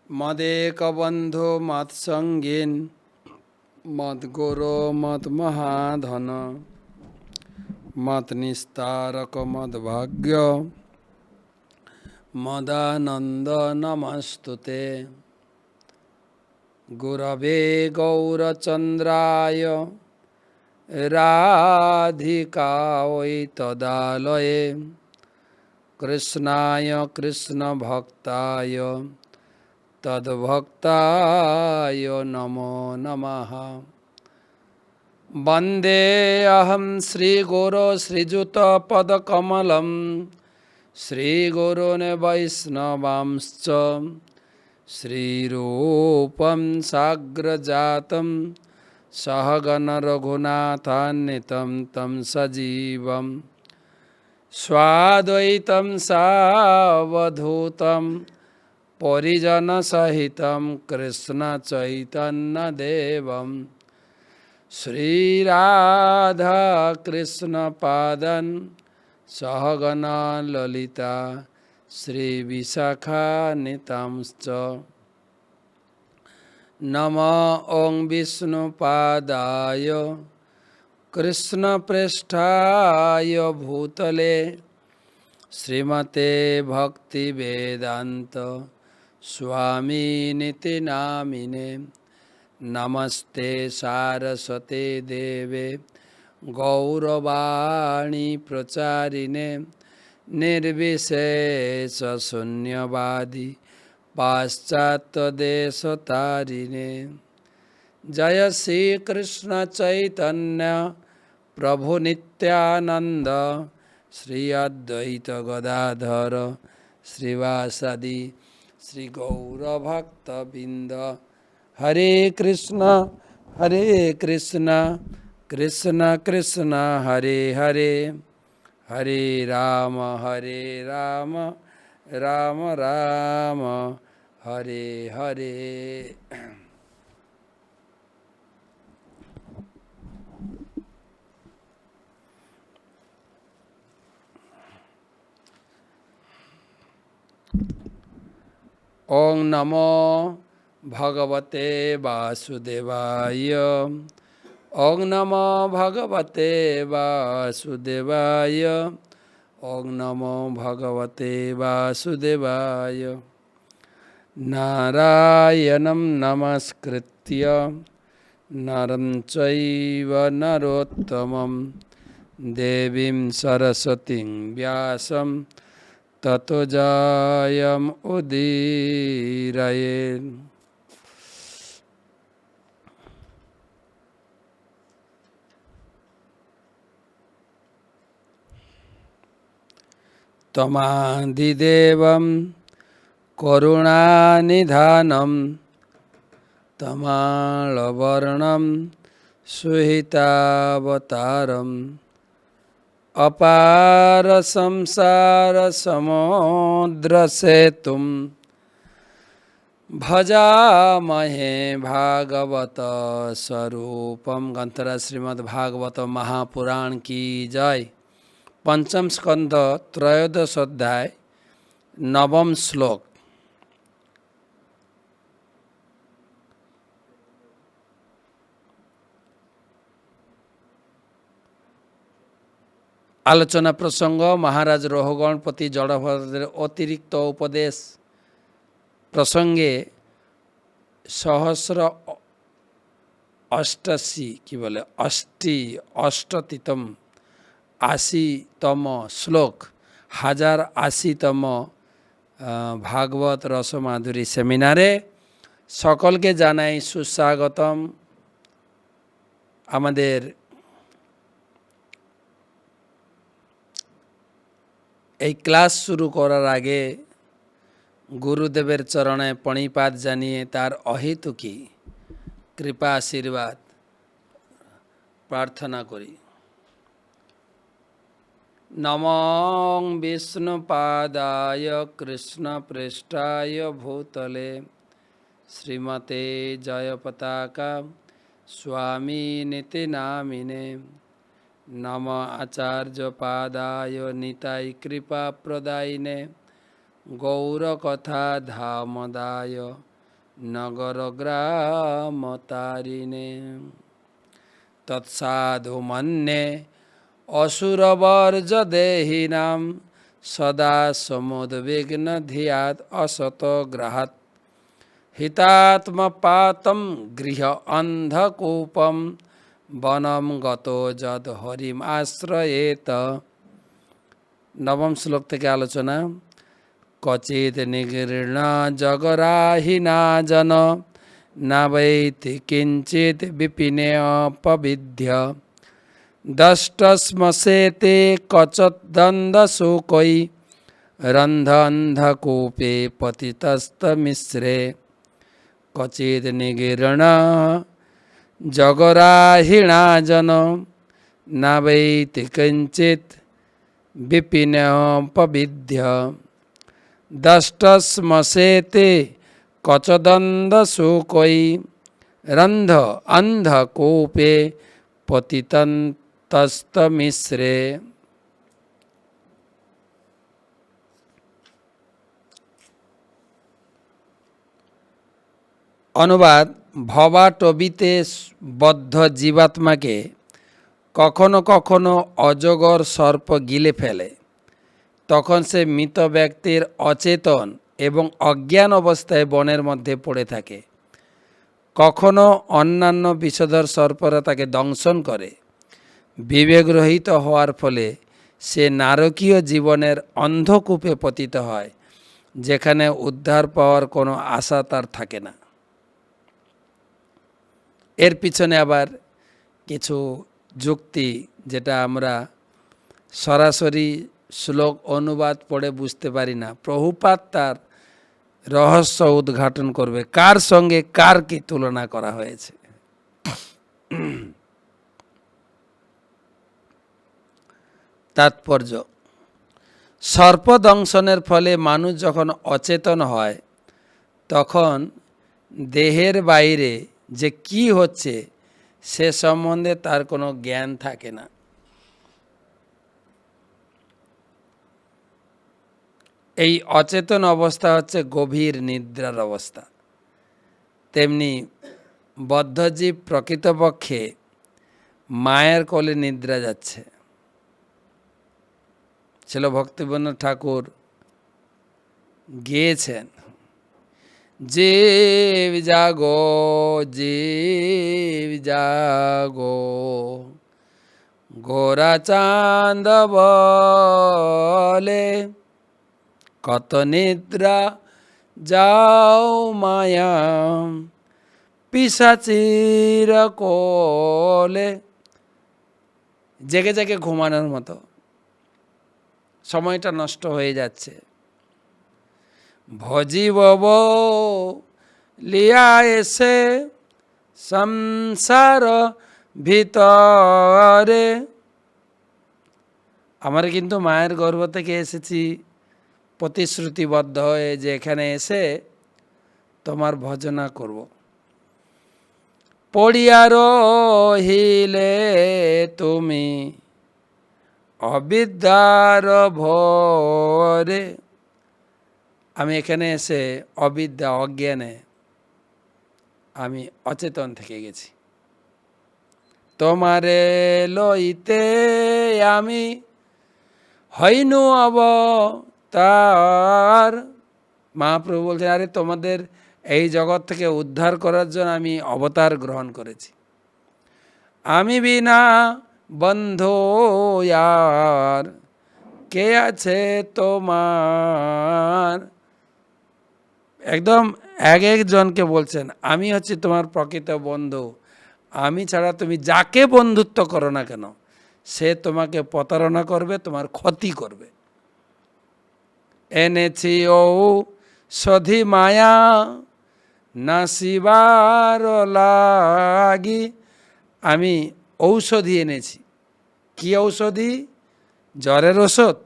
मदेकबन्धो मत्सङ्गीन् मद्गुरो मद्महाधन मत्निस्तारक मद्भाग्य मदानन्द नमस्तुते। गुरवे गौरचन्द्राय राधिकायै तदालये कृष्णाय कृष्णभक्ताय तद्भक्ताय नमो नमः। वन्दे अहं श्रीगुरो श्रीयुतपदकमलं श्रीगुरून् वैष्णवांश्च श्रीरूपं साग्रजातं सहगण रघुनाथान्वितं तं सजीवं स्वाद्वैतं सावधूतं परिजनसहितं कृष्णचैतन्यदेवं श्रीराधाकृष्णपादन् सहगण ललिता श्रीविशाखान्वितांश्च। नमो ॐ विष्णुपादाय कृष्णप्रेष्ठाय भूतले श्रीमते भक्तिवेदान्त स्वामिनिति नामिने। नमस्ते सारस्वते देवे गौरवाणी प्रचारिणे निर्विशेषशून्यवादी पाश्चात्यदेशतारिणे। जय श्री कृष्ण चैतन्य प्रभु नित्यानंद श्री अद्वैत गदाधर श्रीवासादि श्री गौरभक्तबिंद। हरे कृष्ण कृष्ण कृष्ण हरे हरे, हरे राम राम राम हरे हरे। ओं नमो भगवते वासुदेवाय। ओं नमो भगवते वासुदेवाय। ओं नमो भगवते वासुदेवाय। नारायणं नमस्कृत्य नरं चैव नरोत्तमं देवीं सरस्वतीं व्यासं ततो जयमुदीरयेत्। त्वमादिदेवं करुणानिधानं तमालवर्णं सुहितावतारम् अपार संसार समुद्र सेतुं भजामहे भागवत स्वरूपम। ग्रंथराज श्रीमद् भागवत महापुराण की जय। पंचम स्कंद त्रयोदश अध्याय नवम श्लोक। आलोचना प्रसंग महाराज रोहगण प्रति जड़भद्र अतिरिक्त उपदेश प्रसंगे सहस्र अष्टासी की बोले अष्टतितम 80तम श्लोक 1080तम भागवत रस माधुरी सेमिनारे सकल के जानाई सुस्वागतम। आमादेर এই ক্লাস শুরু করার আগে গুরুদেবের চরণে পণিপাত জানিয়ে তার অহেতুকি কৃপা আশীর্বাদ প্রার্থনা করি। নমঃ বিষ্ণুপাদায় কৃষ্ণপ্রেষ্ঠায় ভূতলে শ্রীমতে জয়পতাকা स्वामीनिति नामिने। नम आचार्यपादाय निताय कृपा प्रदायिने गौरकथा धामदाय নগর গ্রাম তারিণে। তৎসাধু মন্যে অসুরবর্জ দেহিনাম সদা সমুদ্বিগ্ন ধিয়াত অসত গ্রহাৎ হিতাত্মপাতম গৃহ অন্ধকূপম বনম গত যদ হরিম আশ্রয়েত। নবম শ্লোক থেকে আলোচনা। কচিত নিগৃহীণ জগরাহিনা জন না বৈতি কিঞ্চিত বিপিনে অপবিধ্য দষ্টশ্মসেতে কচদ্দন্দশোকৈ রন্ধ অন্ধকূপে পতিতস্তমিশ্রে। কচিদ নিগৃহীণ জগরাহিণা জন না বৈতি কিঞ্চিত বিপিনে অপবিধ্য দষ্টশ্মসেতে কচদন্দশোকৈ রন্ধ অন্ধকূপে পতিতস্তমিশ্রে। অনুবাদ। ভবাটবিতে বদ্ধ জীবাত্মাকে কখনো কখনো অজগর সর্প গিলে ফেলে। তখন সে মৃত ব্যক্তির অচেতন এবং অজ্ঞান অবস্থায় বনের মধ্যে পড়ে থাকে। কখনো অন্যান্য বিষধর সর্পরা তাকে দংশন করে। বিবেকরহিত হওয়ার ফলে সে নারকীয় জীবনের অন্ধকূপে পতিত হয়, যেখানে উদ্ধার পাওয়ার কোনো আশা তার থাকে না। এর পিছনে আবার কিছু যুক্তি, যেটা আমরা সরাসরি শ্লোক অনুবাদ পড়ে বুঝতে পারি না। প্রভুপাদ তার রহস্য উদ্ঘাটন করবে, কার সঙ্গে কার কি তুলনা করা হয়েছে। তাৎপর্য: সর্পদংশনের ফলে মানুষ যখন অচেতন হয়, তখন দেহের বাইরে যে কি হচ্ছে সে সম্বন্ধে তার কোনো জ্ঞান থাকে না। এই অচেতন অবস্থা হচ্ছে গভীর নিদ্রার অবস্থা। তেমনি বদ্ধজীব প্রকৃতপক্ষে মায়ের কোলে নিদ্রা যাচ্ছে। ছিল ভক্তিবন্ধু ঠাকুর গেয়েছেন, জীব জাগো জীব জাগো গোরা চাঁদ বলে কত নিদ্রা যাও মায়া পিশাচির কোলে। জেগে জেগে ঘুমানোর মতো সময়টা নষ্ট হয়ে যাচ্ছে। ভজিব লিয়া এসে সংসার ভিতরে। আমরা কিন্তু মায়ের গর্ভ থেকে এসেছি প্রতিশ্রুতিবদ্ধ হয়ে, যে এখানে এসে তোমার ভজনা করব। পড়িয়া রহিলে তুমি অবিদ্যার ভরে। আমি এখানে এসে অবিদ্যা অজ্ঞানে আমি অচেতন থেকে গেছি। তোমারে লইতে আমি হইনু অবতার। মহাপ্রভু বলছেন, আরে তোমাদের এই জগৎ থেকে উদ্ধার করার জন্য আমি অবতার গ্রহণ করেছি। আমি বিনা বন্ধু আর কে আছে তোমার। একদম এক একজনকে বলছেন, আমি হচ্ছি তোমার প্রকৃত বন্ধু। আমি ছাড়া তুমি যাকে বন্ধুত্ব করো না কেন, সে তোমাকে প্রতারণা করবে, তোমার ক্ষতি করবে। এনেছি ও সধি মায়া নাসিবার লাগি। আমি ঔষধি এনেছি। কি ঔষধি? জ্বরের ওষুধ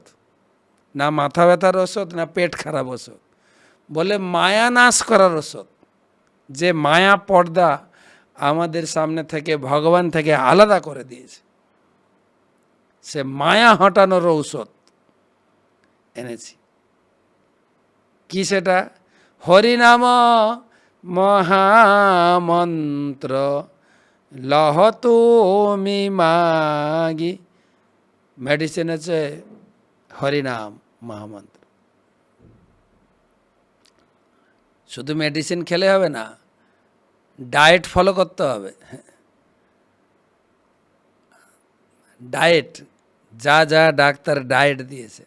না মাথা ব্যথার ওষুধ না পেট খারাপ ওষুধ? বলে মায়া নাশ করার ওষুধ। যে মায়া পর্দা আমাদের সামনে থেকে, ভগবান থেকে আলাদা করে দিয়েছে, সে মায়া হটানোর ঔষধ এনেছি। কি সেটা? হরিনাম মহামন্ত্র লহ তুমি মাগি। মেডিসিন হচ্ছে হরিনাম মহামন্ত্র। শুধু মেডিসিন খেলে হবে না, ডায়েট ফলো করতে হবে। ডায়েট, যা যা ডাক্তার ডায়েট দিয়েছে,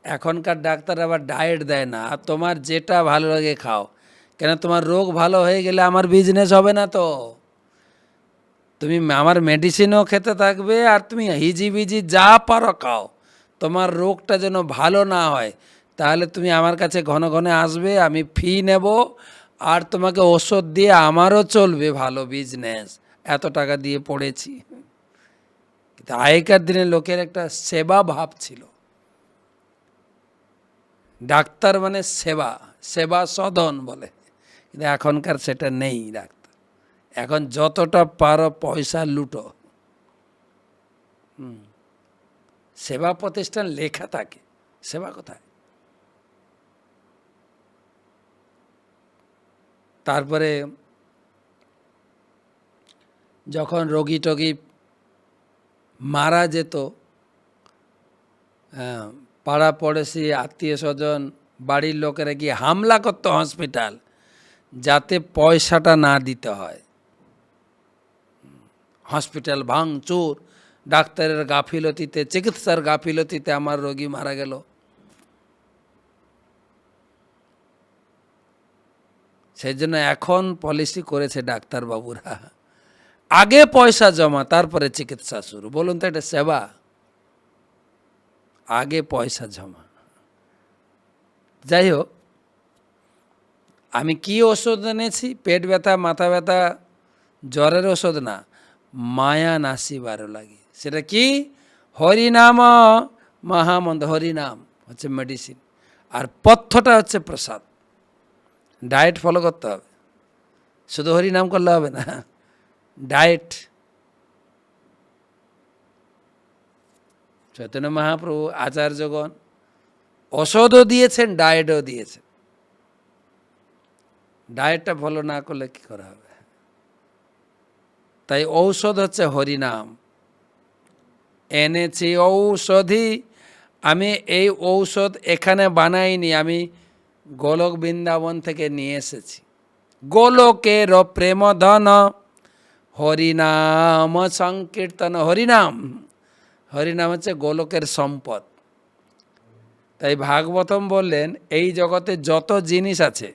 এখনকার ডাক্তার আবার ডায়েট দেয় না। আর তোমার যেটা ভালো লাগে খাও, কেন তোমার রোগ ভালো হয়ে গেলে আমার বিজনেস হবে না তো। তুমি আমার মেডিসিনও খেতে থাকবে আর তুমি হিজিবিজি যা পারো খাও, তোমার রোগটা যেন ভালো না হয়। তাহলে তুমি আমার কাছে ঘন ঘন আসবে, আমি ফি নেব আর তোমাকে ওষুধ দিয়ে আমারও চলবে ভালো বিজনেস। এত টাকা দিয়ে পড়েছি। কিন্তু আগেকার দিনে লোকের একটা সেবা ভাব ছিল। ডাক্তার মানে সেবা, সেবা সদন বলে। কিন্তু এখনকার সেটা নেই। ডাক্তার এখন যতটা পারো পয়সা লুটো। সেবা প্রতিষ্ঠান লেখা থাকে, সেবা কোথায়? তারপরে যখন রোগী টগী মারা যেত, পাড়া পড়োশি আত্মীয় স্বজন বাড়ির লোকেরা গিয়ে হামলা করতো হসপিটাল, যাতে পয়সাটা না দিতে হয়। হসপিটাল ভাঙচুর, ডাক্তারের গাফিলতিতে, চিকিৎসার গাফিলতিতে আমার রোগী মারা গেল। সেই জন্য এখন পলিসি করেছে ডাক্তারবাবুরা, আগে পয়সা জমা তারপরে চিকিৎসা শুরু। বলুন তো এটা সেবা? আগে পয়সা জমা। যাই হোক, আমি কি ওষুধ এনেছি? পেট ব্যথা, মাথা ব্যথা, জ্বরের ওষুধ না, মায়া নাসিবার লাগে। সেটা কি? হরিনাম মহামন্ত্র। হরিনাম হচ্ছে মেডিসিন, আর পথ্যটা হচ্ছে প্রসাদ। ডায়েট ফলো করতে হবে, শুধু হরিনাম করলে হবে না, ডায়েট। চৈতন্য মহাপ্রভু আচার্যগণ ওষুধও দিয়েছেন, ডায়েটও দিয়েছেন। ডায়েটটা ফলো না করলে কি করা হবে? তাই ঔষধ হচ্ছে হরিনাম। এনেছি ঔষধি, আমি এই ঔষধ এখানে বানাইনি, আমি গোলক বৃন্দাবন থেকে নিয়ে এসেছি। গোলকের প্রেম ধন হরিনাম সংকীর্তন। হরিনাম, হরিনাম হচ্ছে গোলকের সম্পদ। তাই ভাগবতম বললেন, এই জগতে যত জিনিস আছে,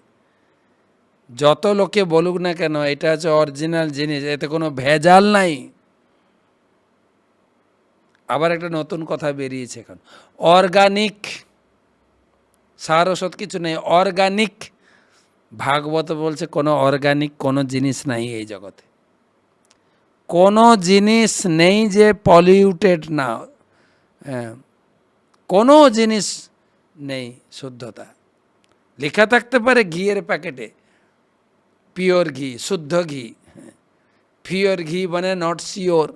যত লোকে বলুক না কেন এটা হচ্ছে অরিজিনাল জিনিস, এতে কোনো ভেজাল নাই। আবার একটা নতুন কথা বেরিয়েছে এখন, অর্গানিক। সার ওষুধ কিছু নেই, অর্গানিক। ভাগবত বলছে কোনো অর্গানিক কোনো জিনিস নাই এই জগতে। কোনো জিনিস নেই যে পলিউটেড না, কোনো জিনিস নেই শুদ্ধতা। লেখা থাকতে পারে ঘিয়ের প্যাকেটে পিওর ঘি, শুদ্ধ ঘি। পিওর ঘি মানে নট শিওর,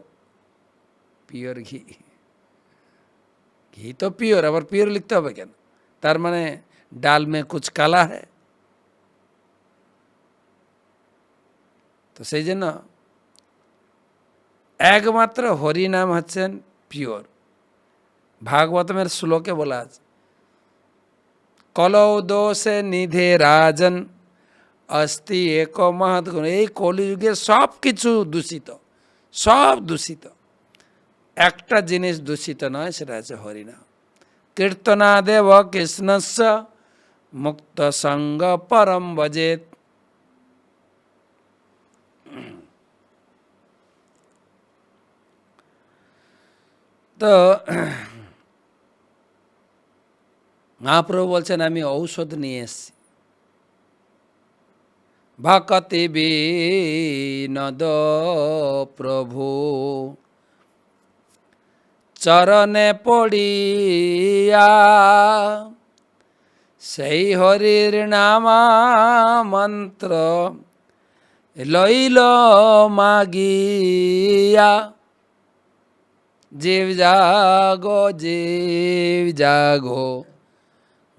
পিওর ঘি। ঘি তো পিওর, আবার পিওর লিখতে হবে কেন? তার মানে ডাল মে কুছ কালা হ্যায়। তো সেই জন্য একমাত্র হরিনাম হচ্ছেন পিওর। ভাগবতমের শ্লোকে বলা আছে, কলৌ দোষে নিধে রাজন অস্তি এক মহৎ গুণ। এই কলিযুগে সব কিছু দূষিত, সব দূষিত, একটা জিনিস দূষিত নয়, সেটা হচ্ছে হরিনাম। কীর্তনাদেব কৃষ্ণস্য মুক্ত সঙ্গ পরম ভজেত। তো মহাপ্রভু বলছেন আমি ঔষধ নিয়ে এসছি। ভকতি বিনোদ প্রভু চরণে পড়িয়া, সেই হরির নামা মন্ত্র লইল মাগিয়া। জীব জাগো, জীব জাগো,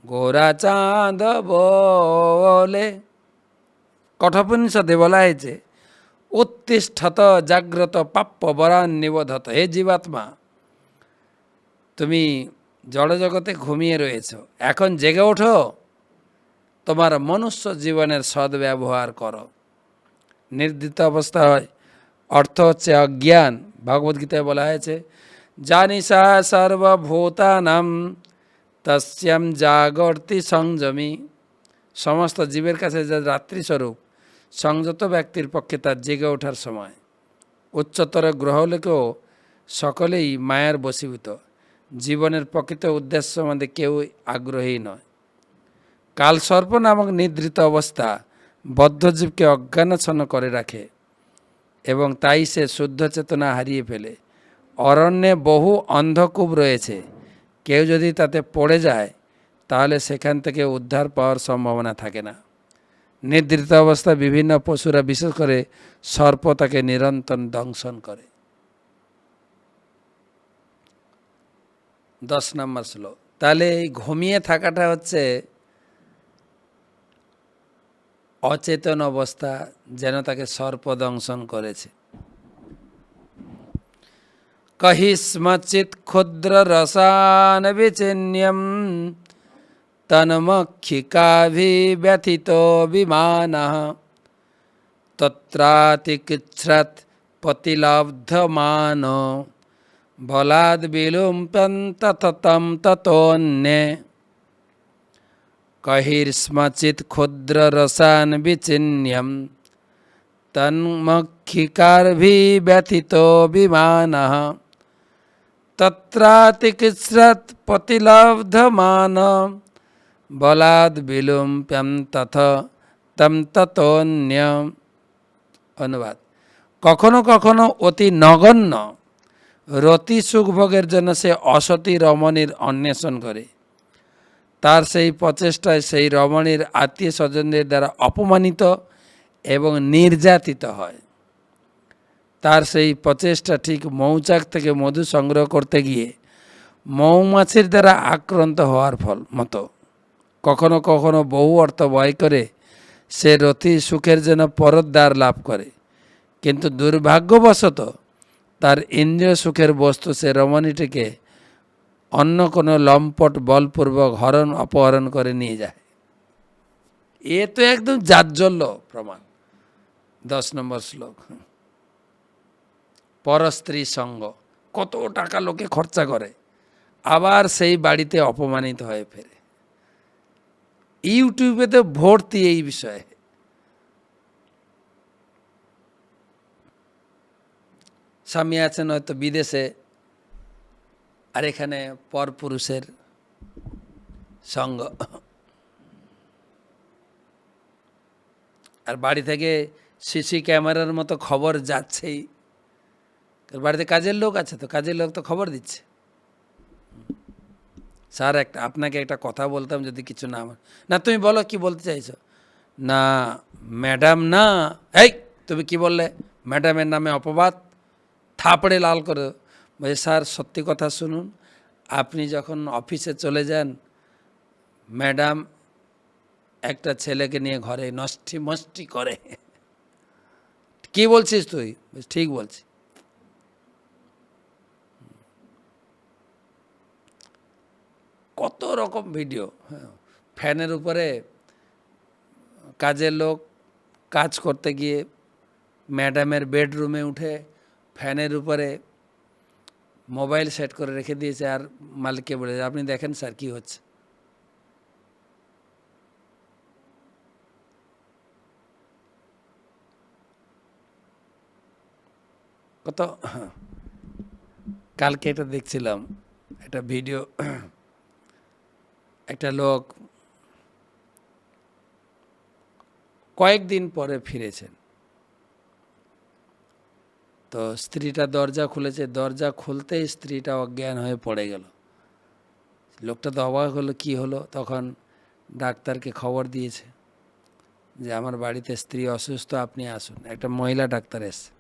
গোরা চাঁদ বলে। কঠোপনিষদে বলা হয়েছে উত্তিষ্ঠত জাগ্রত পাপ্য বরান নিবোধত। হে জীবাত্মা, তুমি জড়জগতে ঘুমিয়ে রয়েছ, এখন জেগে ওঠো, তোমার মনুষ্য জীবনের সদ্ব্যবহার করো। নির্দিত অবস্থা হয় অর্থ হচ্ছে অজ্ঞান। ভগবদ্গীতায় বলা হয়েছে জানিসা সর্বভূতানাম তস্যাম জাগর্তি সংযমী। সমস্ত জীবের কাছে যা রাত্রিস্বরূপ, সংযত ব্যক্তির পক্ষে তার জেগে ওঠার সময়। উচ্চতর গ্রহলোকেও সকলেই মায়ার বশীভূত। জীবনের প্রকৃত উদ্দেশ্য সম্বন্ধে কেউ আগ্রহী নয়। কালসর্প নামক নিদ্রিত অবস্থা বদ্ধজীবকে অজ্ঞানাচ্ছন্ন করে রাখে এবং তাই সে শুদ্ধ চেতনা হারিয়ে ফেলে। অরণ্যে বহু অন্ধকূপ রয়েছে, কেউ যদি তাতে পড়ে যায় তাহলে সেখান থেকে উদ্ধার পাওয়ার সম্ভাবনা থাকে না। নিদ্রিত অবস্থায় বিভিন্ন পশুরা, বিশেষ করে সর্প, তাকে নিরন্তর দংশন করে। 10 নম্বর শ্লোক। তাহলে এই ঘুমিয়ে থাকাটা হচ্ছে অচেতন অবস্থা, যেন তাকে সর্প দংশন করেছে। কহিস্মচিৎ ক্ষুদ্র রসান বিচিন্যম তন্মক্ষিকাভিব্যথিত বিমানঃ তত্রাতিকিচ্ছ্রৎ পতিলব্ধমান বলাদ বিলুম্পন্ততম ততোন্যে। কহিস্মচিৎ ক্ষুদ্র রসান বিচিন্যম তন্মক্ষিকাভিব্যথিত বিমানঃ তত্রাতিকিচ্ছ্রৎ পতিলব্ধমান বলাদ বিলুম্প্যম তথ তম ততোন্য। অনুবাদ: কখনো কখনো অতি নগণ্য রতি সুখভোগের জন্য সে অসতী রমণীর অন্বেষণ করে। তার সেই প্রচেষ্টায় সেই রমণীর আত্মীয় স্বজনদের দ্বারা অপমানিত এবং নির্যাতিত হয়। তার সেই প্রচেষ্টা ঠিক মৌচাক থেকে মধু সংগ্রহ করতে গিয়ে মৌমাছির দ্বারা আক্রান্ত হওয়ার ফল মতো। কখনো কখনো বহু অর্থ ব্যয় করে সে রতি সুখের জন্য পরদ্বার লাভ করে, কিন্তু দুর্ভাগ্যবশত তার ইন্দ্রিয় সুখের বস্তু সে রমণীটিকে অন্য কোনো লম্পট বলপূর্বক অপহরণ করে নিয়ে যায়। এ তো একদম জাজ্জল্য প্রমাণ। 10 নম্বর শ্লোক। পরস্ত্রী সঙ্গ, কত টাকা লোকে খরচা করে, আবার সেই বাড়িতে অপমানিত হয়ে ফেরে। ইউটিউবে তো ভর্তি এই বিষয়ে। স্বামী আছেন হয়তো বিদেশে, আর এখানে পরপুরুষের সঙ্গ, আর বাড়ি থেকে সিসি ক্যামেরার মতো খবর যাচ্ছেই। বাড়িতে কাজের লোক আছে, তো কাজের লোক তো খবর দিচ্ছে, স্যার আপনাকে একটা কথা বলতাম, যদি কিছু না তুমি বলো কি বলতে চাইছো। না ম্যাডাম না, এই তুমি কি বললে, ম্যাডামের নামে অপবাদ, থাপড়ে লাল করে। বলছে স্যার সত্যি কথা শুনুন, আপনি যখন অফিসে চলে যান, ম্যাডাম একটা ছেলেকে নিয়ে ঘরে নষ্টি মষ্টি করে। কি বলছিস তুই? ঠিক বলছি। কত রকম ভিডিও। ফ্যানের উপরে কাজের লোক কাজ করতে গিয়ে ম্যাডামের বেডরুমে উঠে ফ্যানের উপরে মোবাইল সেট করে রেখে দিয়েছে, আর মালিককে বলেছে আপনি দেখেন স্যার কি হচ্ছে। কত কালকে এটা দেখছিলাম, একটা ভিডিও, একটা লোক কয়েকদিন পরে ফিরেছেন, তো স্ত্রীটা দরজা খুলেছে, দরজা খুলতেই স্ত্রীটা অজ্ঞান হয়ে পড়ে গেল। লোকটা তো অবাক হলো, কি হলো? তখন ডাক্তারকে খবর দিয়েছে যে আমার বাড়িতে স্ত্রী অসুস্থ, আপনি আসুন। একটা মহিলা ডাক্তার এসছে।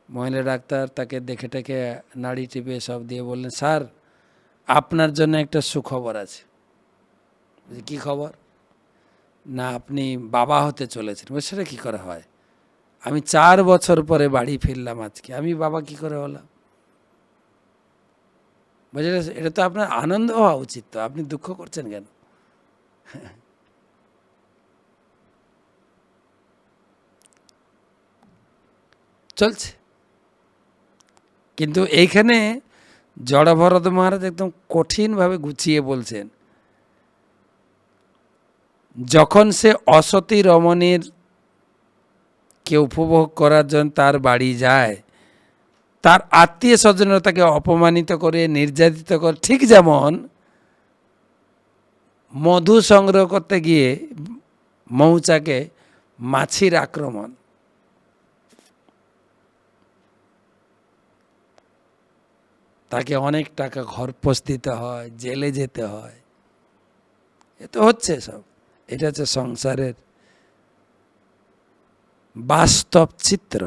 মহিলা ডাক্তার তাকে দেখে টেকে নাড়ি টিপে সব দিয়ে বললেন, স্যার আপনার জন্য একটা সুখবর আছে। কি খবর? না আপনি বাবা হতে চলেছেন। সেটা কী করে হয়? আমি 4 বছর পরে বাড়ি ফিরলাম আজকে, আমি বাবা কি করে হলাম? বুঝলেন, এটা তো আপনার আনন্দ হওয়া উচিত, তো আপনি দুঃখ করছেন কেন? চলছে। কিন্তু এইখানে জড়ভরত মহারাজ একদম কঠিনভাবে গুছিয়ে বলছেন, যখন সে অসতী রমণীর কে উপভোগ করার জন্য তার বাড়ি যায়, তার আত্মীয় স্বজনরা তাকে অপমানিত করে, নির্যাতিত করে, ঠিক যেমন মধু সংগ্রহ করতে গিয়ে মৌচাকে মাছির আক্রমণ, তাকে অনেক টাকা ঘরপোষ দিতে হয়, জেলে যেতে হয়। এ তো হচ্ছে সব। এটা হচ্ছে সংসারের বাস্তব চিত্র।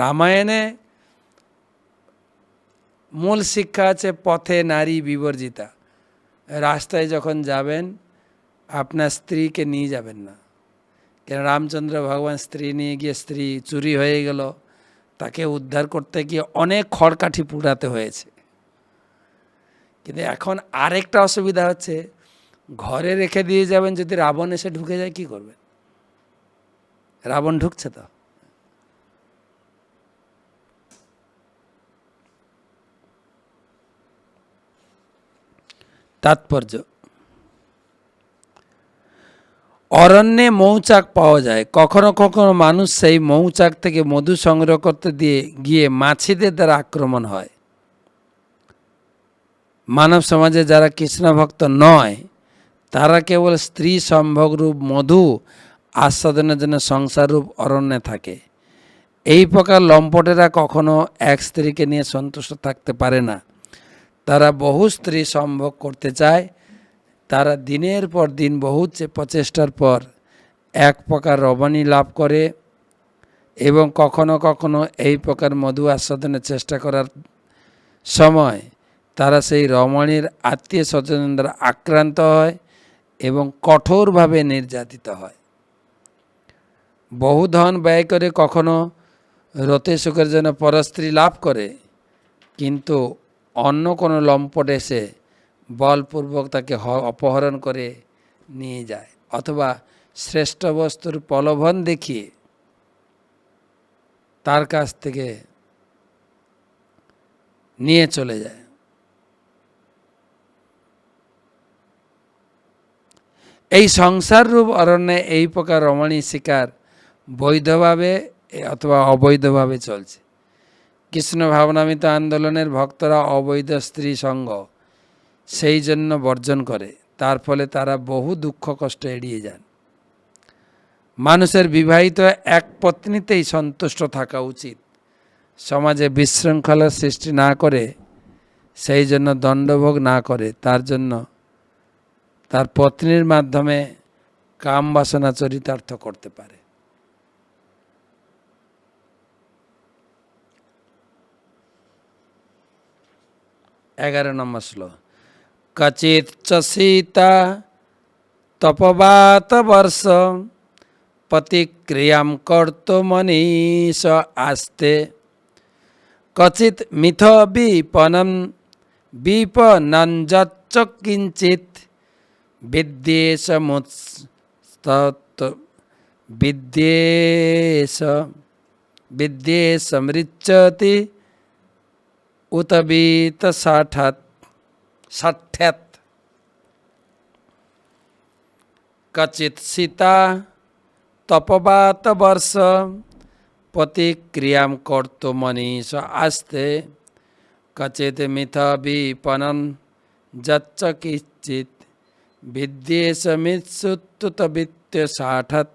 রামায়ণে মূল শিক্ষা আছে পথে নারী বিবর্জিতা। রাস্তায় যখন যাবেন আপনার স্ত্রীকে নিয়ে যাবেন না। কেন রামচন্দ্র ভগবান স্ত্রী নিয়ে গিয়ে, স্ত্রী চুরি হয়ে গেল, তাকে উদ্ধার করতে গিয়ে অনেক খড়কাঠি পুড়াতে হয়েছে। কিন্তু এখন আরেকটা অসুবিধা হচ্ছে, ঘরে রেখে দিয়ে যাবেন, যদি রাবণ এসে ঢুকে যায় কি করবেন? রাবণ ঢুকছে তো। তাৎপর্য, অরণ্যে মৌচাক পাওয়া যায়, কখনো কখনো মানুষ সেই মৌচাক থেকে মধু সংগ্রহ করতে দিয়ে গিয়ে মাছিদের দ্বারা আক্রমণ হয়। মানব সমাজে যারা কৃষ্ণ ভক্ত নয়, তারা কেবল স্ত্রী সম্ভোগরূপ মধু আস্বাদনের জন্য সংসাররূপ অরণ্যে থাকে। এই প্রকার লম্পটেরা কখনো এক স্ত্রীকে নিয়ে সন্তুষ্ট থাকতে পারে না। তারা বহু স্ত্রী সম্ভোগ করতে চায়। তারা দিনের পর দিন বহু প্রচেষ্টার পর এক প্রকার রমণী লাভ করে এবং কখনো কখনো এই প্রকার মধু আস্বাদনের চেষ্টা করার সময় তারা সেই রমণীর আত্মীয় স্বজন দ্বারা আক্রান্ত হয় এবং কঠোরভাবে নির্যাতিত হয়। বহু ধন ব্যয় করে কখনো রতে সুখের জন্য পরস্ত্রী লাভ করে, কিন্তু অন্য কোনো লম্পট এসে বলপূর্বক তাকে অপহরণ করে নিয়ে যায়, অথবা শ্রেষ্ঠ বস্তুর প্রলোভন দেখিয়ে তার কাছ থেকে নিয়ে চলে যায়। এই সংসার রূপ অরণ্যে এই প্রকার রমণী শিকার বৈধভাবে অথবা অবৈধভাবে চলছে। কৃষ্ণ ভাবনামৃত আন্দোলনের ভক্তরা অবৈধ স্ত্রী সঙ্গ সেই জন্য বর্জন করে। তার ফলে তারা বহু দুঃখ কষ্ট এড়িয়ে যান। মানুষের বিবাহিত এক পত্নীতেই সন্তুষ্ট থাকা উচিত। সমাজে বিশৃঙ্খলার সৃষ্টি না করে, সেই জন্য দণ্ডভোগ না করে, তার জন্য তার পত্নীর মাধ্যমে কাম বাসনা চরিতার্থ করতে পারে। এগারো নম্বর শ্লোক। কচিৎ চ সীতা তপবাত বর্ষ প্রতিক্রিয়াম কর্তুমনীষ আস্তে কচিৎ মিথ বিপনঞ্জচ্চ কিঞ্চিৎ বিদ্যেশমৃচ্যতি উত বীত ষাঠ্যাৎ। কচিৎ সীতা তপবাত বর্ষ প্রতিক্রিয়াম কর্তুমনীষ আস্তে কচিৎ মিথ বিপনঞ্জচ্চ কিঞ্চিৎ বিদ্যেশমৃচ্যুত ষাঠ্যাৎ।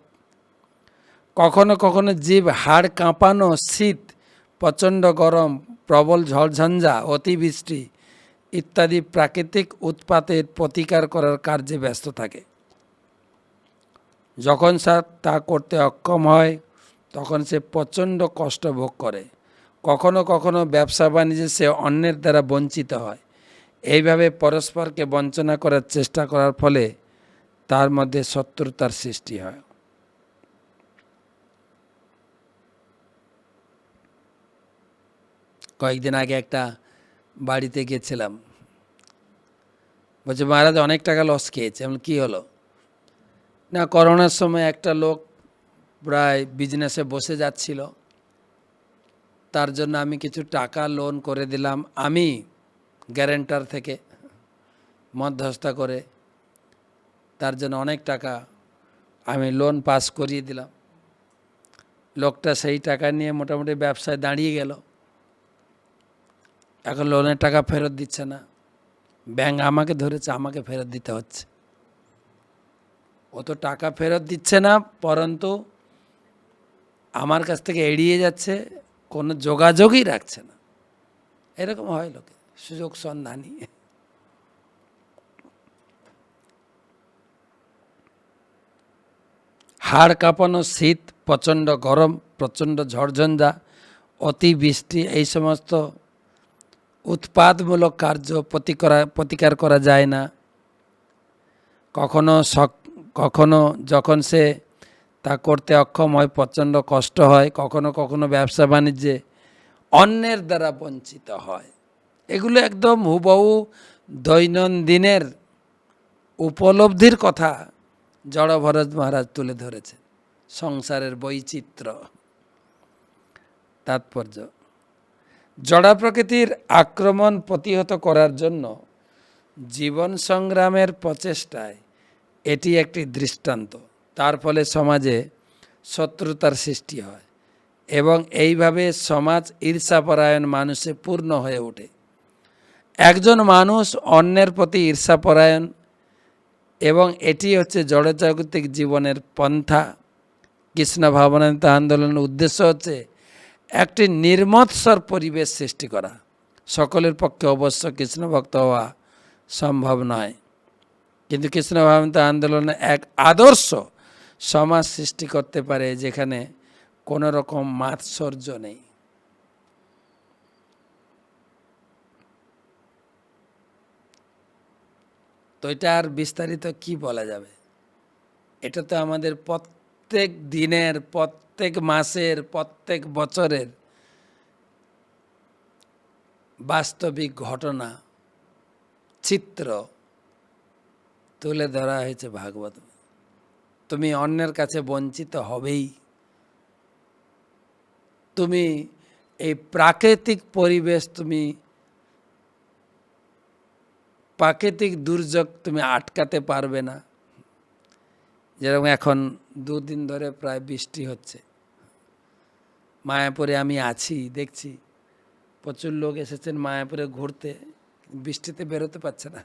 কখনো কখনো জীব হাড় কাঁপানো শীত, প্রচণ্ড গরম, প্রবল ঝড়ঝঞ্ঝা, অতিবৃষ্টি ইত্যাদি প্রাকৃতিক উৎপাতের প্রতিকার করার কার্যে ব্যস্ত থাকে। যখন সে তা করতে অক্ষম হয়, তখন সে প্রচণ্ড কষ্ট ভোগ করে। কখনো কখনো ব্যবসা বাণিজ্যে সে অন্যের দ্বারা বঞ্চিত হয়। এইভাবে পরস্পরকে বঞ্চনা করার চেষ্টা করার ফলে তার মধ্যে শত্রুতার সৃষ্টি হয়। কয়েকদিন আগে একটা বাড়িতে গেছিলাম, বলছে মহারাজ অনেক টাকা লস খেয়েছে। এমন কী হলো? না, করোনার সময় একটা লোক প্রায় বিজনেসে বসে যাচ্ছিল, তার জন্য আমি কিছু টাকা লোন করে দিলাম, আমি গ্যারেন্টার থেকে মধ্যস্থতা করে তার জন্য অনেক টাকা আমি লোন পাস করিয়ে দিলাম। লোকটা সেই টাকা নিয়ে মোটামুটি ব্যবসায় দাঁড়িয়ে গেল। এখন লোনের টাকা ফেরত দিচ্ছে না, ব্যাংক আমাকে ধরেছে, আমাকে ফেরত দিতে হচ্ছে। ও তো টাকা ফেরত দিচ্ছে না, পরন্তু আমার কাছ থেকে এড়িয়ে যাচ্ছে, কোনো যোগাযোগই রাখছে না। এরকম হয় লোকে, সুযোগ সন্ধানী। হাড় কাঁপানো শীত, প্রচণ্ড গরম, প্রচণ্ড ঝড়ঝঞ্ঝা, অতিবৃষ্টি, এই সমস্ত উৎপাতমূলক কার্য প্রতিকার করা যায় না। কখনো যখন সে তা করতে অক্ষম হয় প্রচণ্ড কষ্ট হয়, কখনো ব্যবসা বাণিজ্যে অন্যের দ্বারা বঞ্চিত হয়। এগুলো একদম হুবহু দৈনন্দিনের উপলব্ধির কথা জড়ভরত মহারাজ তুলে ধরেছেন। সংসারের বৈচিত্র্য, তাৎপর্য। জড়া প্রকৃতির আক্রমণ প্রতিহত করার জন্য জীবন সংগ্রামের প্রচেষ্টায় এটি একটি দৃষ্টান্ত। তার ফলে সমাজে শত্রুতার সৃষ্টি হয় এবং এইভাবে সমাজ ঈর্ষাপরায়ণ মানুষে পূর্ণ হয়ে ওঠে। একজন মানুষ অন্যের প্রতি ঈর্ষাপরায়ণ, এবং এটি হচ্ছে জড়জাগতিক জীবনের পন্থা। কৃষ্ণ ভাবনামৃত আন্দোলনের উদ্দেশ্য হচ্ছে একটি নির্মৎসর পরিবেশ সৃষ্টি করা। সকলের পক্ষে অবশ্য কৃষ্ণ ভক্ত হওয়া সম্ভব নয়, কিন্তু কৃষ্ণ ভাবনামৃত আন্দোলনে এক আদর্শ সমাজ সৃষ্টি করতে পারে যেখানে কোনো রকম মাৎসর্য নেই। তো এটা আর বিস্তারিত কি বলা যাবে? এটা তো আমাদের প্রত্যেক দিনের, প্রত্যেক মাসের, প্রত্যেক বছরের বাস্তবিক ঘটনা, চিত্র তুলে ধরা হয়েছে ভাগবত। তুমি অন্যের কাছে বঞ্চিত হবেই। তুমি এই প্রাকৃতিক পরিবেশ, তুমি প্রাকৃতিক দুর্যোগ তুমি আটকাতে পারবে না। যেরকম এখন দুদিন ধরে প্রায় বৃষ্টি হচ্ছে, মায়াপুরে আমি আছি, দেখছি প্রচুর লোক এসেছেন মায়াপুরে ঘুরতে, বৃষ্টিতে বেরোতে পারছে না।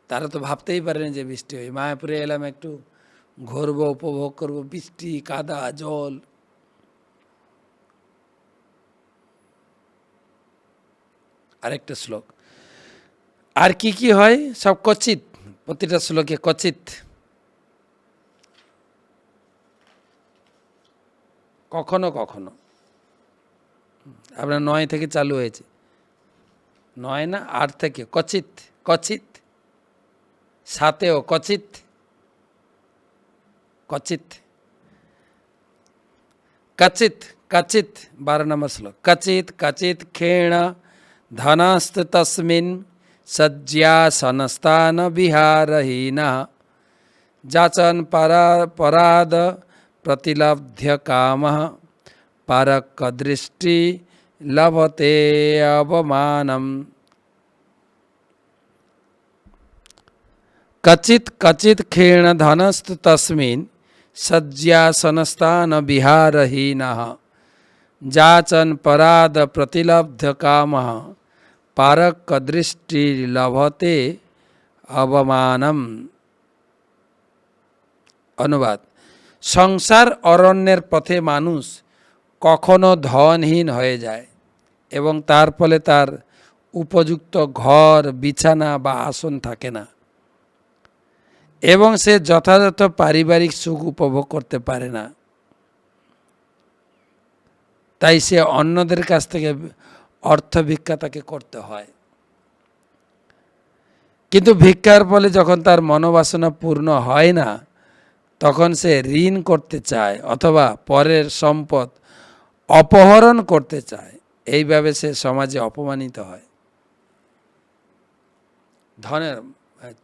তারা তো ভাবতেই পারেনি যে বৃষ্টি হয়। মায়াপুরে এলাম একটু ঘুরবো, উপভোগ করবো, বৃষ্টি, কাদা, জল। আরেকটা শ্লোক, আর কি কি হয় সব কচিত, প্রতিটা শ্লোকে কচিত, কখনো কখনো। আপনার 9 থেকে চালু হয়েছে, 9 না 8 থেকে, কচিত কচিত, 7এও কচিত কচিত, কচিত কচিত, 12 নম্বর শ্লোক। কচিত কচিত ক্ষেণ ধনস্ত তস্মিন সজ্জাসনস্থান বিহারহীনঃ যাচন পরাদ প্রতিলব্ধ্য কামঃ পরকদৃষ্টি লভতে অবমানম। কচিত কচিত ক্ষীণ ধনস্তু তস্মিন সজ্জাসনস্থান বিহারহীনঃ যাচন পরাদ প্রতিলব্ধ কামঃ পারকদৃষ্টি লভতে অবমানম। অনুবাদ, সংসার অরণ্যের পথে মানুষ কখনো ধনহীন হয়ে যায় এবং তার ফলে তার উপযুক্ত ঘর, বিছানা বা আসন থাকে না, এবং সে যথাযথ পারিবারিক সুখ উপভোগ করতে পারে না। তাই সে অন্যদের কাছ থেকে অর্থ ভিক্ষা তাকে করতে হয়। কিন্তু ভিক্ষার ফলে যখন তার মনোবাসনা পূর্ণ হয় না, তখন সে ঋণ করতে চায় অথবা পরের সম্পদ অপহরণ করতে চায়। এইভাবে সে সমাজে অপমানিত হয়। ধনের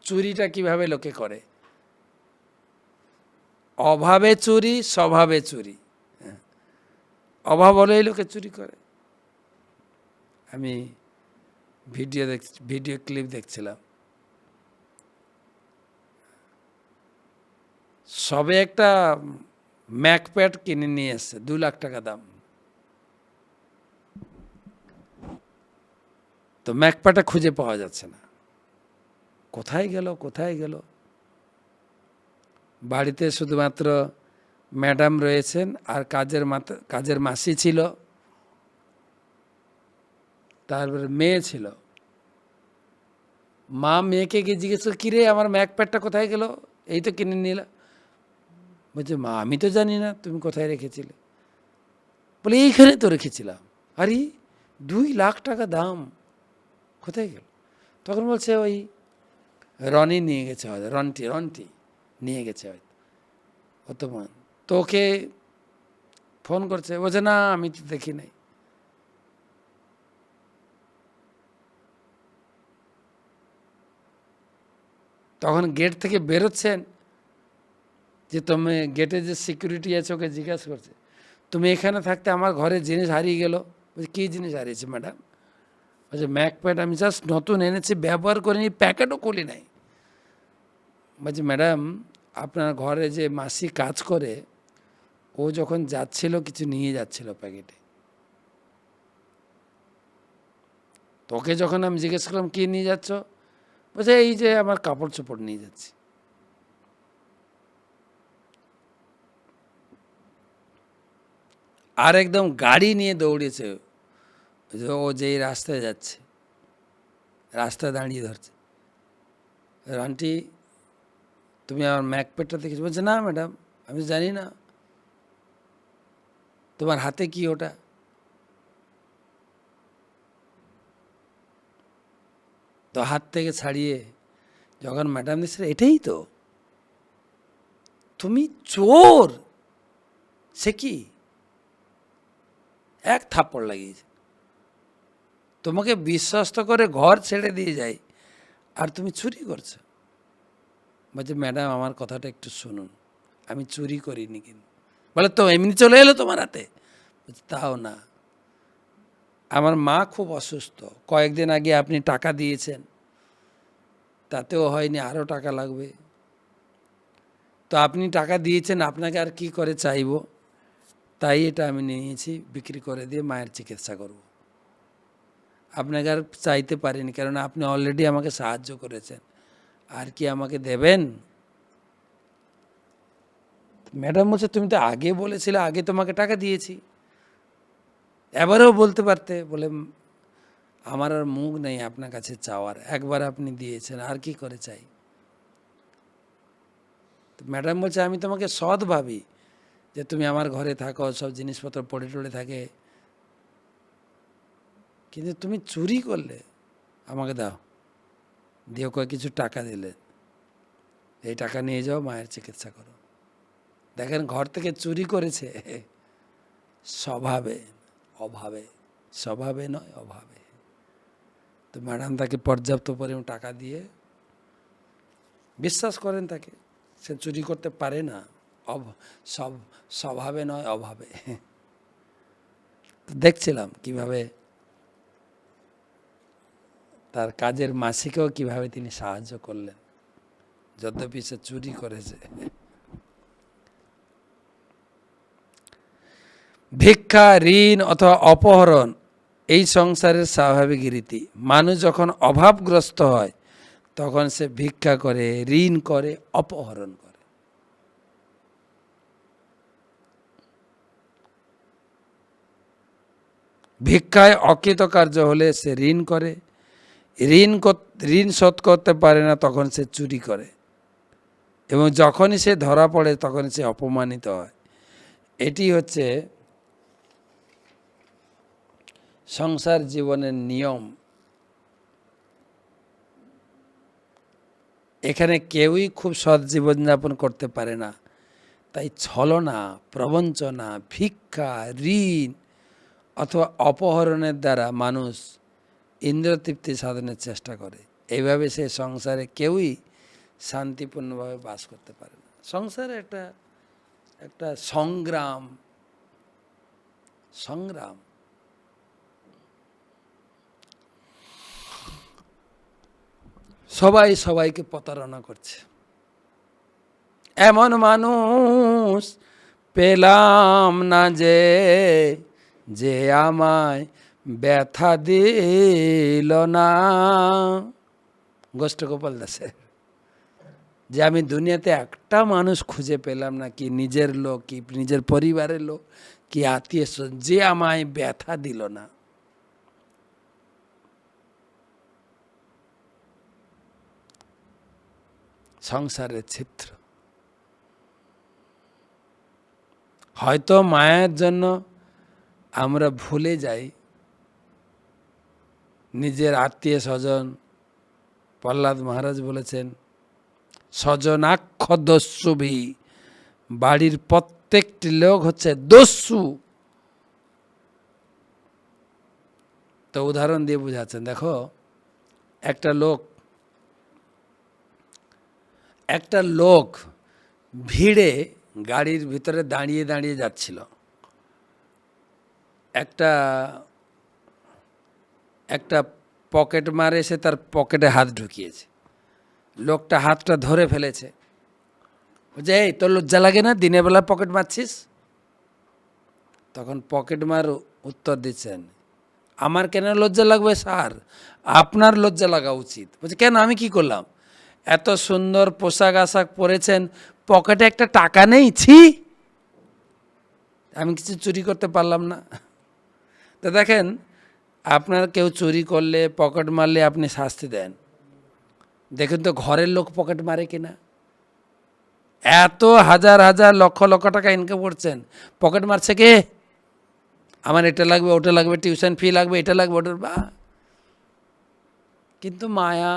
চুরিটা কিভাবে লোকে করে? অভাবে চুরি, স্বভাবে চুরি। অভাব হলেই লোকে চুরি করে। আমি ভিডিও ক্লিপ দেখছিলাম, সবে একটা ম্যাকপ্যাড কিনে নিয়ে এসছে, 2 লাখ টাকা দাম। তো ম্যাকপ্যাডটা খুঁজে পাওয়া যাচ্ছে না, কোথায় গেল। বাড়িতে শুধুমাত্র ম্যাডাম রয়েছেন আর কাজের মাসি ছিল, তারপরে মেয়ে ছিল। মা মেয়েকে গিয়ে জিজ্ঞেস করে, কিরে আমার ম্যাকপ্যাডটা কোথায় গেল? এই তো কিনে নিলাম। বলছে, মা আমি তো জানি না তুমি কোথায় রেখেছিলে। বলে, এইখানে তো রেখেছিলাম। আরে 2 লাখ টাকা দাম, কোথায় গেল? তখন বলছে, ওই রনি নিয়ে গেছে হয়তো, রন্টি নিয়ে গেছে হয়তো। ও তো তোকে ফোন করছে, বলছে না আমি তো দেখি নাই। তখন গেট থেকে বেরোচ্ছেন, যে তুমি গেটে যে সিকিউরিটি আছে ওকে জিজ্ঞাসা করছে, তুমি এখানে থাকতে আমার ঘরে জিনিস হারিয়ে গেল। বলছে, কী জিনিস হারিয়েছে ম্যাডাম? বলছে, ম্যাকপ্যাড আমি জাস্ট নতুন এনেছি, ব্যবহার করিনি, প্যাকেটও খুলি নাই। বলছে, ম্যাডাম আপনার ঘরে যে মাসি কাজ করে, ও যখন যাচ্ছিল কিছু নিয়ে যাচ্ছিল প্যাকেটে। তোকে যখন আমি জিজ্ঞেস করলাম কী নিয়ে যাচ্ছ, বলছে এই যে আমার কাপড় চোপড় নিয়ে যাচ্ছি। আর একদম গাড়ি নিয়ে দৌড়েছে, ও যেই রাস্তায় যাচ্ছে, রাস্তায় দাঁড়িয়ে ধরছে, আন্টি তুমি আমার ম্যাকপ্যাডটা দেখেছো? বলছে, না ম্যাডাম আমি জানি না। তোমার হাতে কি ওটা? তো হাত থেকে ছাড়িয়ে যখন ম্যাডাম দিচ্ছে, এটাই তো, তুমি চোর। সে কি, এক থাপ্পড় লাগিয়েছে। তোমাকে বিশ্বস্ত করে ঘর ছেড়ে দিয়ে যায়, আর তুমি চুরি করছো। বলছে, ম্যাডাম আমার কথাটা একটু শুনুন, আমি চুরি করিনি। কিন্তু বলে, তো এমনি চলে এলো তোমার হাতে? বলছে, তাও না, আমার মা খুব অসুস্থ, কয়েকদিন আগে আপনি টাকা দিয়েছেন, তাতেও হয়নি, আরও টাকা লাগবে। তো আপনি টাকা দিয়েছেন, আপনাকে আর কি করে চাইবো, তাই এটা আমি নিয়েছি, বিক্রি করে দিয়ে মায়ের চিকিৎসা করব। আপনাকে আর চাইতে পারিনি, কারণ আপনি অলরেডি আমাকে সাহায্য করেছেন, আর কি আমাকে দেবেন? ম্যাডাম বলছে, তুমি তো আগে বলেছিলে, আগে তোমাকে টাকা দিয়েছি, এবারেও বলতে পারতে। বলে, আমার আর মুখ নেই আপনার কাছে চাওয়ার, একবার আপনি দিয়েছেন, আর কি করে চাই? ম্যাডাম বলছে, আমি তোমাকে সৎ ভাবি, যে তুমি আমার ঘরে থাকো, সব জিনিসপত্র পড়ে টড়ে থাকে, কিন্তু তুমি চুরি করলে। আমাকে দাও, দিয়ে ওকে কিছু টাকা দিলে, এই টাকা নিয়ে যাও, মায়ের চিকিৎসা করো। দেখেন, ঘর থেকে চুরি করেছে স্বভাবে, অভাবে, স্বভাবে নয় অভাবে। তো ম্যাডাম তাকে পর্যাপ্ত পরিমাণ টাকা দিয়ে, বিশ্বাস করেন তাকে, সে চুরি করতে পারে না, স্বভাবে নয় অভাবে। দেখছিলাম কিভাবে তার কাজের মাসিকেও কিভাবে তিনি সাহায্য করলেন, যদ্যপি সে চুরি করেছে। ভিক্ষা, ঋণ অথবা অপহরণ এই সংসারের স্বাভাবিক রীতি। মানুষ যখন অভাবগ্রস্ত হয়, তখন সে ভিক্ষা করে, ঋণ করে, অপহরণ করে। ভিক্ষায় অকৃতকার্য হলে সে ঋণ করে, ঋণ শোধ করতে পারে না, তখন সে চুরি করে, এবং যখনই সে ধরা পড়ে তখন সে অপমানিত হয়। এটি হচ্ছে সংসার জীবনের নিয়ম। এখানে কেউই খুব সৎ জীবনযাপন করতে পারে না। তাই ছলনা, প্রবঞ্চনা, ভিক্ষা, ঋণ অথবা অপহরণের দ্বারা মানুষ ইন্দ্রতৃপ্তি সাধনের চেষ্টা করে। এইভাবে সে সংসারে কেউই শান্তিপূর্ণভাবে বাস করতে পারে না। সংসারে একটা একটা সংগ্রাম। সবাই সবাইকে প্রতারণা করছে। এমন মানুষ পেলাম না যে যে আমায় ব্যথা দিল না। গোষ্ঠগোপাল দাসের, যে আমি দুনিয়াতে একটা মানুষ খুঁজে পেলাম না, কি নিজের লোক, কি নিজের পরিবারের লোক, কি আত্মীয় স্বজন, যে আমায় ব্যথা দিল না। সংসারের চিত্র। হয়তো মায়ের জন্য আমরা ভুলে যাই নিজের আত্মীয় স্বজন। প্রহ্লাদ মহারাজ বলেছেন, স্বজনাক্ষ দস্যুভি, বাড়ির প্রত্যেকটি লোক হচ্ছে দস্যু। তো উদাহরণ দিয়ে বুঝাচ্ছেন, দেখো একটা লোক ভিড়ে গাড়ির ভিতরে দাঁড়িয়ে দাঁড়িয়ে যাচ্ছিল। একটা পকেট মারে সে তার পকেটে হাত ঢুকিয়েছে। লোকটা হাতটা ধরে ফেলেছে, বলছে, এই তোর লজ্জা লাগে না, দিনের বেলা পকেট মারছিস? তখন পকেট মার উত্তর দিচ্ছেন, আমার কেন লজ্জা লাগবে স্যার, আপনার লজ্জা লাগা উচিত। বলছে, কেন, আমি কি করলাম? এত সুন্দর পোশাক আশাক পরেছেন, পকেটে একটা টাকা নেই, ছি, আমি কিছু চুরি করতে পারলাম না। তো দেখেন, আপনার কেউ চুরি করলে, পকেট মারলে আপনি শাস্তি দেন। দেখুন তো ঘরের লোক পকেট মারে কিনা। এত হাজার হাজার লক্ষ লক্ষ টাকা ইনকাম করছেন, পকেট মারছে কে? আমার এটা লাগবে, ওটা লাগবে, টিউশন ফি লাগবে, এটা লাগবে, ওটার বা। কিন্তু মায়া,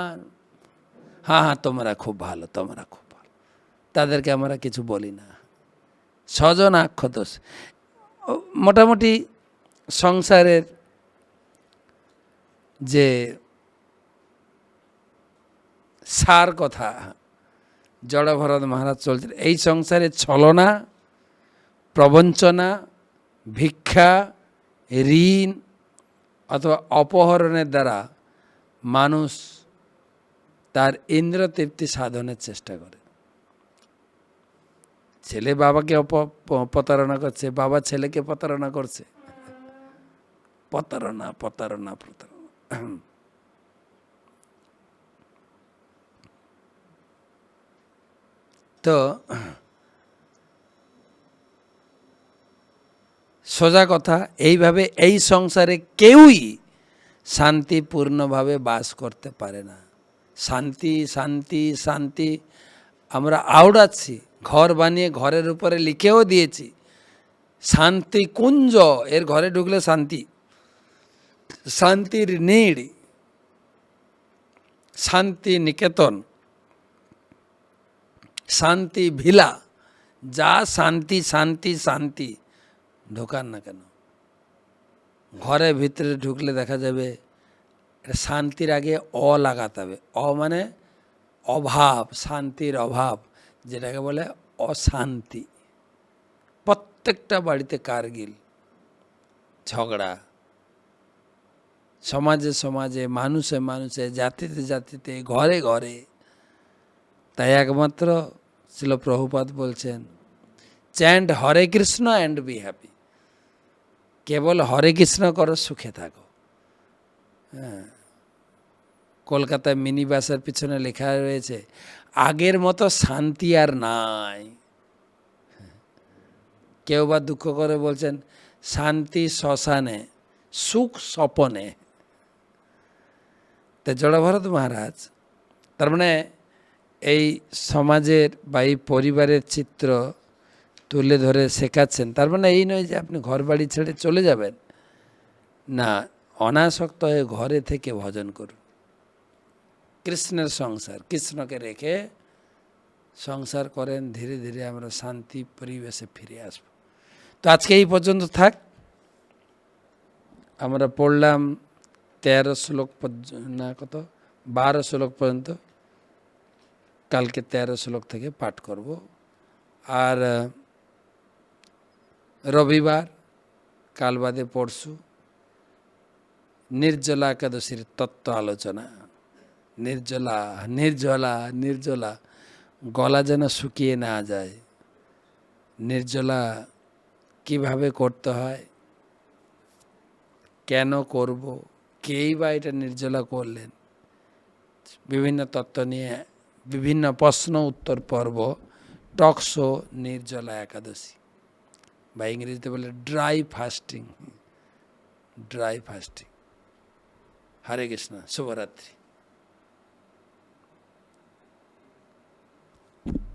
হ্যাঁ, তোমরা খুব ভালো, তাদেরকে আমরা কিছু বলি না। স্বজনাক্ষ দোষ। মোটামুটি সংসারের যে সার কথা জড়ভরত মহারাজ চলছেন, এই সংসারে ছলনা, প্রবঞ্চনা, ভিক্ষা, ঋণ অথবা অপহরণের দ্বারা মানুষ তার ইন্দ্রতৃপ্তি সাধনের চেষ্টা করে। ছেলে বাবাকে প্রতারণা করছে, বাবা ছেলেকে প্রতারণা করছে। প্রতারণা। তো সোজা কথা, এইভাবে এই সংসারে কেউই শান্তিপূর্ণভাবে বাস করতে পারে না। শান্তি শান্তি শান্তি আমরা আওড়াচ্ছি, ঘর বানিয়ে ঘরের উপরে লিখেও দিয়েছি, শান্তি কুঞ্জ, এর ঘরে ঢুকলে শান্তি, শান্তির নীড়, শান্তি নিকেতন, শান্তি ভিলা, যা শান্তি শান্তি শান্তি, ঢোকান না কেন? ঘরের ভিতরে ঢুকলে দেখা যাবে শান্তির আগে অ লাগাতে হবে। অ মানে অভাব, শান্তির অভাব, যেটাকে বলে অশান্তি। প্রত্যেকটা বাড়িতে কারগিল, ঝগড়া, সমাজে সমাজে, মানুষে মানুষে, জাতিতে জাতিতে, ঘরে ঘরে। তাই একমাত্র শ্রীল প্রভুপাদ বলছেন, chant Hare Krishna and be happy. কেবল হরে কৃষ্ণ করো, সুখে থাকো। হ্যাঁ, কলকাতায় মিনি বাসের পিছনে লেখা রয়েছে, আগের মতো শান্তি আর নাই। কেউ বা দুঃখ করে বলছেন, শান্তি শ্মশানে, সুখ স্বপনে। তা জড়ভরত মহারাজ তার মানে এই সমাজের বা এই পরিবারের চিত্র তুলে ধরে শেখাচ্ছেন। তার মানে এই নয় যে আপনি ঘর বাড়ি ছেড়ে চলে যাবেন, না, অনাসক্ত হয়ে ঘরে থেকে ভজন করুন। কৃষ্ণের সংসার, কৃষ্ণকে রেখে সংসার করেন, ধীরে ধীরে আমরা শান্তি পরিবেশে ফিরে আসব। তো আজকে এই পর্যন্ত থাক। আমরা পড়লাম 13 শ্লোক না কত 12 শ্লোক পর্যন্ত। কালকে 13 শ্লোক থেকে পাঠ করব। আর রবিবার কাল বাদে পরশু নির্জলা একাদশীর তত্ত্ব আলোচনা। নির্জলা নির্জলা নির্জলা, গলা যেন শুকিয়ে না যায়। নির্জলা কিভাবে করতে হয়, কেন করব, কেই বা এটা নির্জলা করলেন, বিভিন্ন তত্ত্ব নিয়ে বিভিন্ন প্রশ্ন উত্তর পর্ব, টক শো নির্জলা একাদশী, বা ইংরেজিতে বলে dry fasting. Dry fasting. Hare Krishna, শুভরাত্রি।